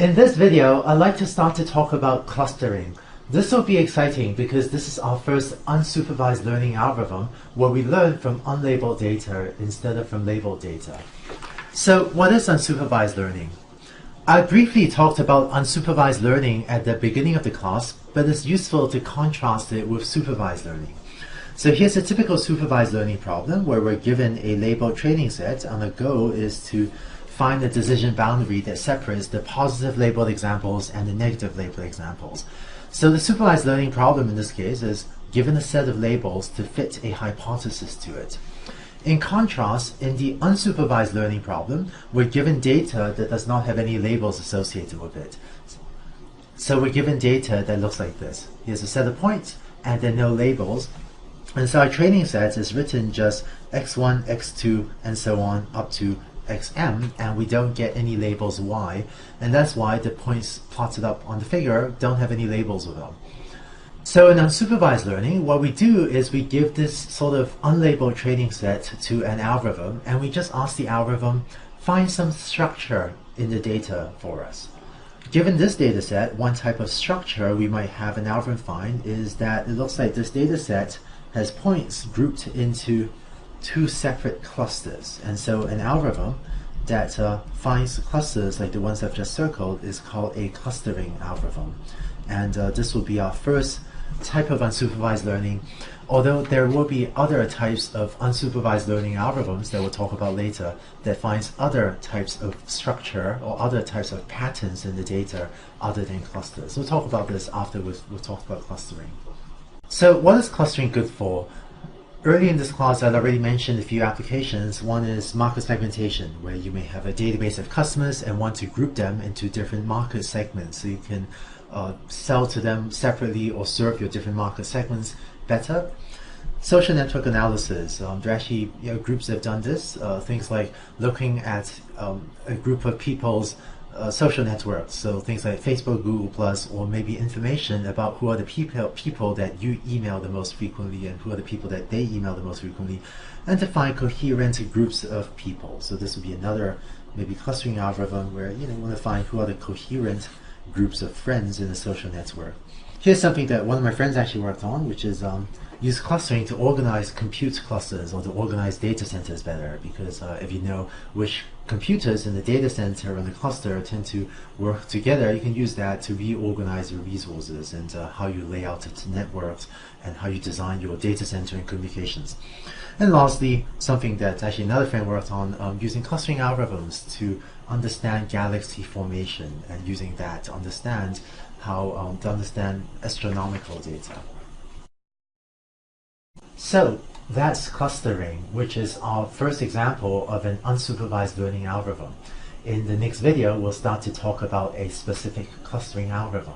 In this video, I'd like to start to talk about clustering. This will be exciting because this is our first unsupervised learning algorithm where we learn from unlabeled data instead of from labeled data. So what is unsupervised learning? I briefly talked about unsupervised learning at the beginning of the class, but it's useful to contrast it with supervised learning. So here's a typical supervised learning problem where we're given a labeled training set and the goal is to find a decision boundary that separates the positive labeled examples and the negative labeled examples. So the supervised learning problem in this case is given a set of labels to fit a hypothesis to it. In contrast, in the unsupervised learning problem, we're given data that does not have any labels associated with it. So we're given data that looks like this. Here's a set of points and there are no labels. And so our training set is written just x1, x2, and so on up to xm, and we don't get any labels y, and that's why the points plotted up on the figure don't have any labels with them. So in unsupervised learning, what we do is we give this sort of unlabeled training set to an algorithm, and we just ask the algorithm, find some structure in the data for us. Given this data set, one type of structure we might have an algorithm find is that it looks like this data set has points grouped into two separate clusters, and so an algorithm that finds clusters like the ones I've just circled is called a clustering algorithm, and this will be our first type of unsupervised learning, although there will be other types of unsupervised learning algorithms that we'll talk about later that finds other types of structure or other types of patterns in the data other than clusters. We'll talk about this after we've talked about clustering. So what is clustering good for? Early in this class, I'd already mentioned a few applications. One is market segmentation, where you may have a database of customers and want to group them into different market segments so you can sell to them separately or serve your different market segments better. Social network analysis. There are actually groups that have done this. Things like looking at a group of people's social networks, so things like Facebook, Google+, or maybe information about who are the people that you email the most frequently and who are the people that they email the most frequently, and to find coherent groups of people. So this would be another maybe clustering algorithm where you want to find who are the coherent groups of friends in a social network. Here's something that one of my friends actually worked on, which is use clustering to organize compute clusters or to organize data centers better, because if you know which computers in the data center and the cluster tend to work together, you can use that to reorganize your resources and how you lay out the networks and how you design your data center and communications. And lastly, something that actually another friend worked on, using clustering algorithms to understand galaxy formation and using that to understand how to understand astronomical data. So that's clustering, which is our first example of an unsupervised learning algorithm. In the next video, we'll start to talk about a specific clustering algorithm.